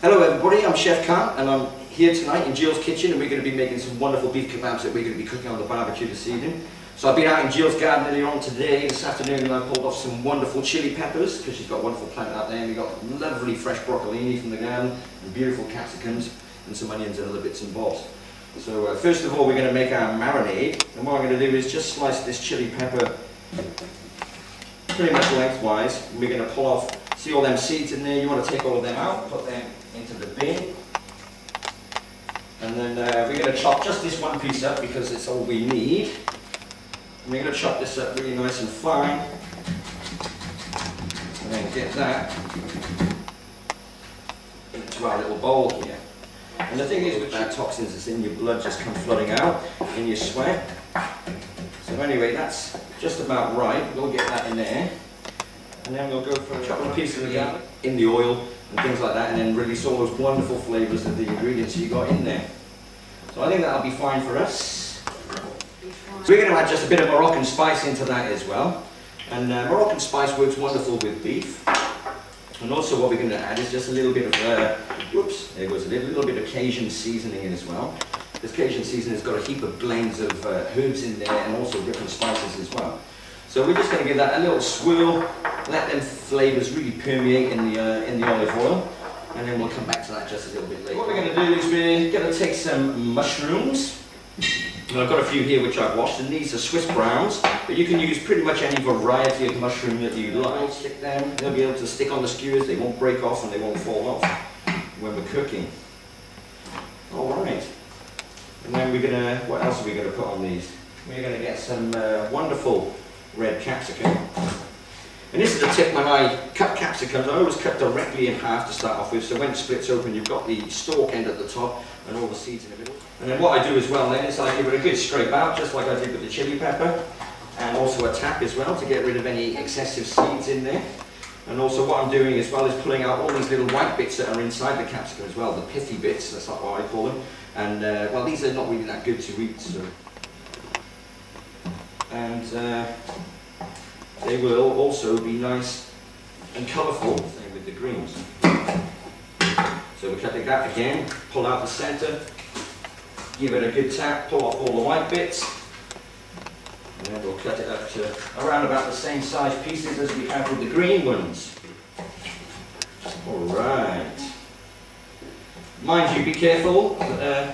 Hello everybody, I'm Chef Karl and I'm here tonight in Jill's kitchen and we're going to be making some wonderful beef kebabs that we're going to be cooking on the barbecue this evening. So I've been out in Jill's garden earlier on this afternoon, and I pulled off some wonderful chili peppers because she's got a wonderful plant out there, and we've got lovely fresh broccolini from the garden and beautiful capsicums and some onions and other bits and bobs. So first of all we're going to make our marinade, and what I'm going to do is just slice this chili pepper pretty much lengthwise. We're going to pull off, see all them seeds in there, you want to take all of them out, put them into the bin. And then we're going to chop just this one piece up because it's all we need. And we're going to chop this up really nice and fine. And then get that into our little bowl here. And the thing is with that toxins that's in your blood just come flooding out in your sweat. So anyway, that's just about right. We'll get that in there. And then we'll go for a couple of pieces of garlic in the oil and things like that, and then release all those wonderful flavours of the ingredients you got in there. So I think that'll be fine for us. So we're going to add just a bit of Moroccan spice into that as well. And Moroccan spice works wonderful with beef. And also what we're going to add is just a little bit of, whoops, there goes a little bit of Cajun seasoning in as well. This Cajun seasoning has got a heap of blends of herbs in there and also different spices as well. So we're just going to give that a little swirl, let them flavours really permeate in the olive oil, and then we'll come back to that just a little bit later. What we're going to do is we're going to take some mushrooms, and I've got a few here which I've washed, and these are Swiss browns, but you can use pretty much any variety of mushroom that you like. Stick them, they'll be able to stick on the skewers, they won't break off and they won't fall off when we're cooking. Alright, and then we're going to, what else are we going to put on these? We're going to get some wonderful red capsicum. And this is the tip: when I cut capsicums, I always cut directly in half to start off with, so when it splits open you've got the stalk end at the top and all the seeds in the middle. And then what I do as well then is I give it a good scrape out, just like I did with the chili pepper, and also a tap as well to get rid of any excessive seeds in there. And also what I'm doing as well is pulling out all these little white bits that are inside the capsicum as well, the pithy bits, that's not what I call them. And well, these are not really that good to eat, so. And they will also be nice and colourful, same with the greens. So we're cutting that again, pull out the centre, give it a good tap, pull off all the white bits, and then we'll cut it up to around about the same size pieces as we have with the green ones. Alright. Mind you, be careful,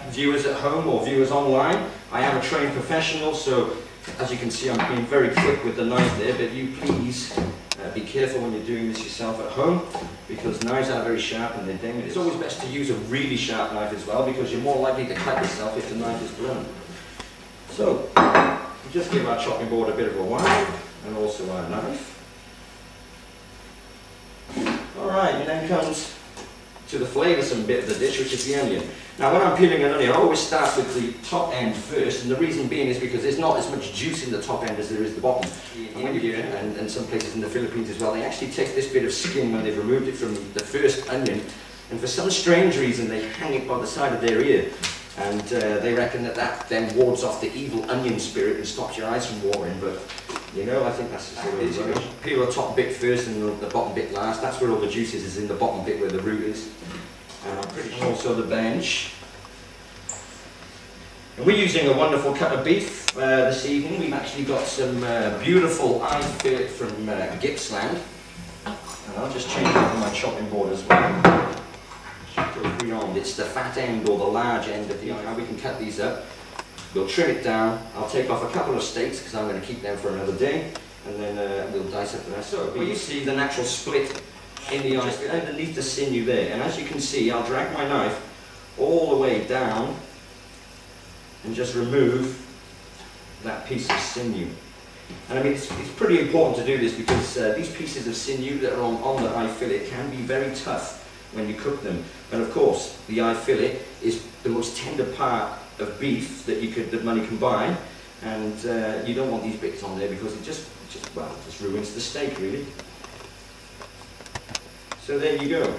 viewers at home or viewers online. I am a trained professional, so as you can see I'm being very quick with the knife there, but you please be careful when you're doing this yourself at home, because knives are very sharp and they're dangerous. It's always best to use a really sharp knife as well, because you're more likely to cut yourself if the knife is blunt. So, we just give our chopping board a bit of a while, and also our knife. Alright, and then comes to the flavoursome bit of the dish, which is the onion. Now when I'm peeling an onion, I always start with the top end first, and the reason being is because there's not as much juice in the top end as there is the bottom. In India and some places in the Philippines as well, they actually take this bit of skin when they've removed it from the first onion, and for some strange reason they hang it by the side of their ear, and they reckon that then wards off the evil onion spirit and stops your eyes from watering. But you know, I think that's just the way it is. Peel the top bit first and the bottom bit last. That's where all the juice is in the bottom bit where the root is. And I'm pretty sure also the bench. And we're using a wonderful cut of beef this evening. We've actually got some beautiful eye fillet from Gippsland. And I'll just change it on my chopping board as well. It's the fat end or the large end of the eye. How we can cut these up. We'll trim it down. I'll take off a couple of steaks because I'm going to keep them for another day. And then we'll dice up the rest. So you see the natural split in the eye, just underneath the sinew there. And as you can see, I'll drag my knife all the way down and just remove that piece of sinew. And I mean, it's pretty important to do this because these pieces of sinew that are on the eye fillet can be very tough when you cook them. And of course, the eye fillet is the most tender part of beef that money can buy, and you don't want these bits on there because it just ruins the steak really. So there you go.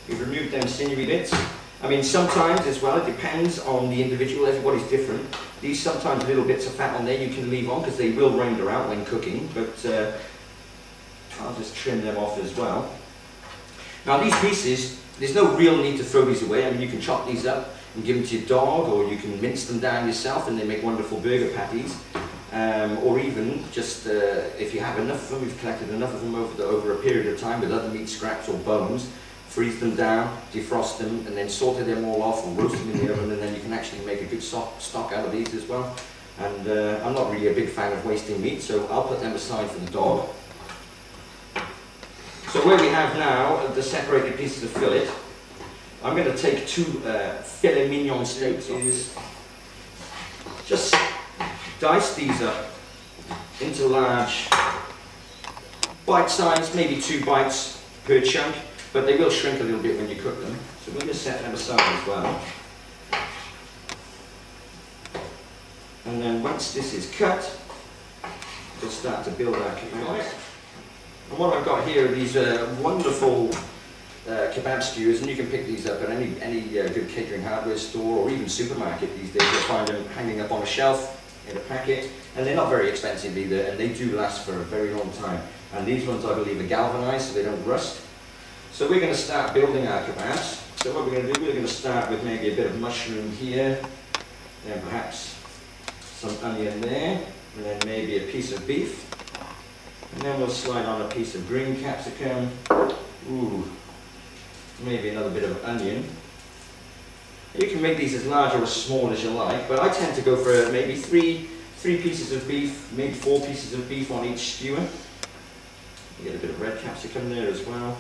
We've removed them sinewy bits. I mean, sometimes as well, it depends on the individual, everybody's different. These sometimes little bits of fat on there you can leave on because they will render out when cooking, but I'll just trim them off as well. Now these pieces There's no real need to throw these away. I mean, you can chop these up and give them to your dog, or you can mince them down yourself and they make wonderful burger patties. Or even just if you have enough of them, you've collected enough of them over a period of time with other meat scraps or bones, freeze them down, defrost them, and then saute them all off or roast them in the oven, and then you can actually make a good stock out of these as well. And I'm not really a big fan of wasting meat, so I'll put them aside for the dog. So where we have now the separated pieces of fillet, I'm going to take 2 filet mignon steaks. Just dice these up into large bite size, maybe 2 bites per chunk, but they will shrink a little bit when you cook them. So we'll just set them aside as well. And then once this is cut, we'll start to build our kebabs. And what I've got here are these wonderful kebab skewers, and you can pick these up at any good catering hardware store or even supermarket these days. You'll find them hanging up on a shelf in a packet, and they're not very expensive either, and they do last for a very long time. And these ones I believe are galvanized so they don't rust. So we're going to start building our kebabs. So what we're going to do, we're going to start with maybe a bit of mushroom here, then perhaps some onion there, and then maybe a piece of beef. And then we'll slide on a piece of green capsicum. Ooh, maybe another bit of onion. You can make these as large or as small as you like, but I tend to go for maybe three pieces of beef, maybe 4 pieces of beef on each skewer. You get a bit of red capsicum there as well.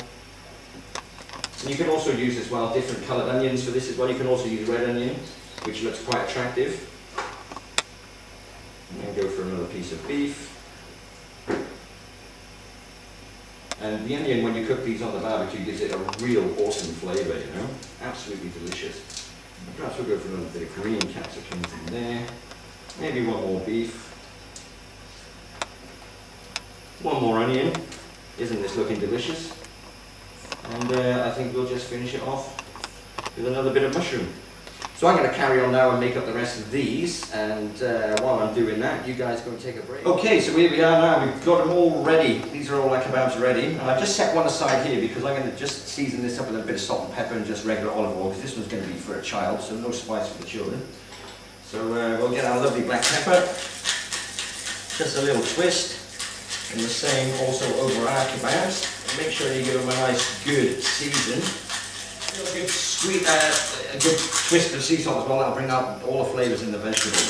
And you can also use as well different coloured onions for this as well. You can also use red onion, which looks quite attractive. And then go for another piece of beef. And the onion, when you cook these on the barbecue, gives it a real awesome flavour, you know. Absolutely delicious. And perhaps we'll go for another bit of green capsicum in there. Maybe 1 more beef. 1 more onion. Isn't this looking delicious? And I think we'll just finish it off with another bit of mushroom. So I'm going to carry on now and make up the rest of these, and while I'm doing that, you guys go and take a break. Okay, so here we are now, we've got them all ready. These are all our kebabs ready. And I've just set one aside here because I'm going to just season this up with a bit of salt and pepper and just regular olive oil, because this one's going to be for a child, so no spice for the children. So we'll get our lovely black pepper, just a little twist, and the same also over our kebabs. And make sure you give them a nice good season. A good sweet, a good twist of sea salt as well. That'll bring out all the flavours in the vegetables.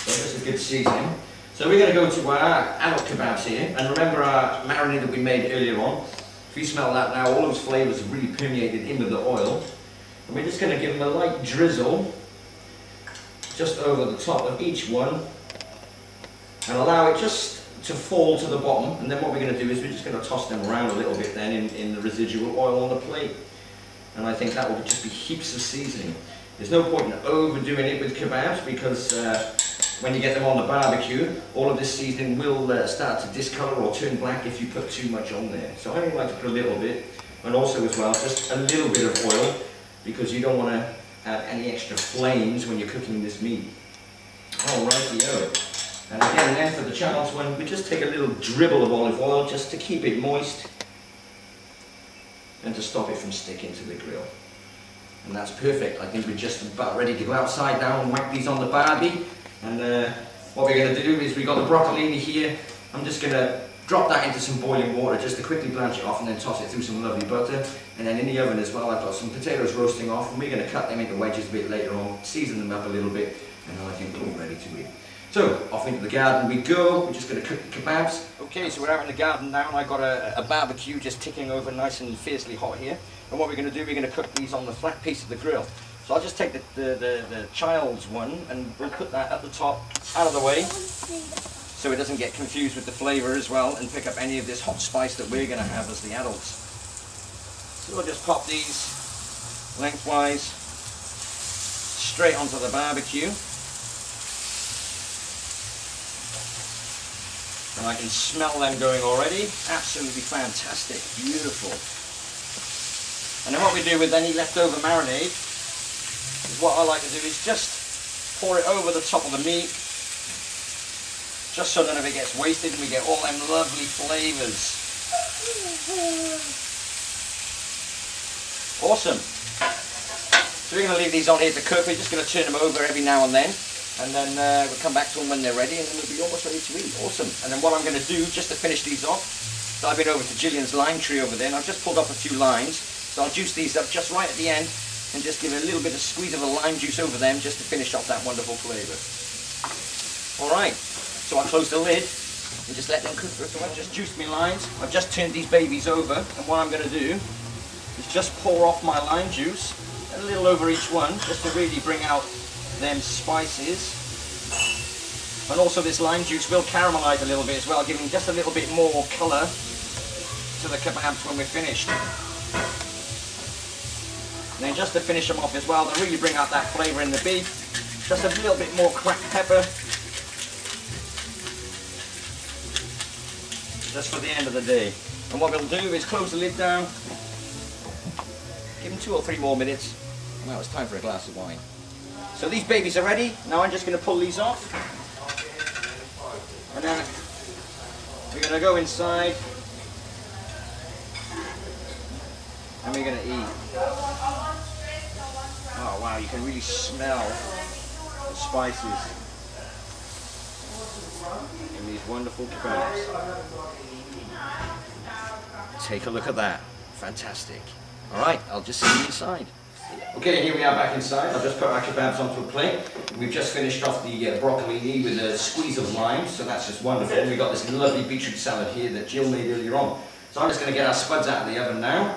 So just a good seasoning. So we're going to go to our adult kebabs here, and remember our marinade that we made earlier on. If you smell that now, all those flavours have really permeated into the oil. And we're just going to give them a light drizzle just over the top of each one, and allow it just to fall to the bottom. And then what we're going to do is we're just going to toss them around a little bit then in the residual oil on the plate. And I think that will just be heaps of seasoning. There's no point in overdoing it with kebabs, because when you get them on the barbecue, all of this seasoning will start to discolour or turn black if you put too much on there. So I only like to put a little bit, and also as well just a little bit of oil, because you don't want to add any extra flames when you're cooking this meat. Alrighty-o. And again, then for the child's one, we just take a little dribble of olive oil just to keep it moist and to stop it from sticking to the grill. And that's perfect. I think we're just about ready to go outside now and whack these on the barbie. And what we're going to do is we've got the broccolini here. I'm just going to drop that into some boiling water just to quickly blanch it off, and then toss it through some lovely butter. And then in the oven as well, I've got some potatoes roasting off, and we're going to cut them into wedges a bit later on, season them up a little bit, and then I think we're all ready to eat. So, off into the garden we go. We're just going to cook the kebabs. Okay, so we're out in the garden now, and I've got a barbecue just ticking over nice and fiercely hot here. And what we're going to do, we're going to cook these on the flat piece of the grill. So I'll just take the child's one, and we'll put that at the top, out of the way, so it doesn't get confused with the flavour as well, and pick up any of this hot spice that we're going to have as the adults. So we'll just pop these lengthwise straight onto the barbecue. And I can smell them going already. Absolutely fantastic, beautiful. And then what we do with any leftover marinade is, what I like to do is just pour it over the top of the meat, just so none of it gets wasted and we get all them lovely flavours. Awesome. So we're going to leave these on here to cook. We're just going to turn them over every now and then we'll come back to them when they're ready, and then they'll be almost ready to eat. Awesome. And then what I'm going to do, just to finish these off, so I've been over to Gillian's lime tree over there, and I've just pulled off a few limes, so I'll juice these up just right at the end, and just give a little bit of squeeze of the lime juice over them, just to finish off that wonderful flavour. Alright, so I'll close the lid, and just let them cook for us. So I've just juiced my limes, I've just turned these babies over, and what I'm going to do is just pour off my lime juice, a little over each one, just to really bring out them spices. And also this lime juice will caramelise a little bit as well, giving just a little bit more colour to the kebabs when we're finished. And then just to finish them off as well, to really bring out that flavour in the beef, just a little bit more cracked pepper, just for the end of the day. And what we'll do is close the lid down, give them 2 or 3 more minutes. Now it's time for a glass of wine. So these babies are ready. Now I'm just going to pull these off. And then we're going to go inside. And we're going to eat. Oh wow, you can really smell the spices in these wonderful kebabs. Take a look at that. Fantastic. Alright, I'll just see you inside. Okay, here we are back inside. I've just put our kebabs onto a plate. We've just finished off the broccoli with a squeeze of lime, so that's just wonderful. We've got this lovely beetroot salad here that Jill made earlier on. So I'm just going to get our spuds out of the oven now.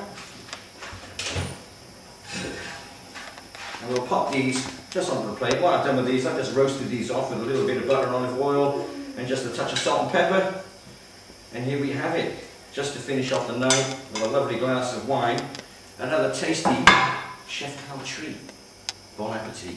And we'll pop these just onto the plate. What I've done with these, I've just roasted these off with a little bit of butter and olive oil and just a touch of salt and pepper. And here we have it, just to finish off the night with a lovely glass of wine. Another tasty Chef Karl treat. Bon appetit.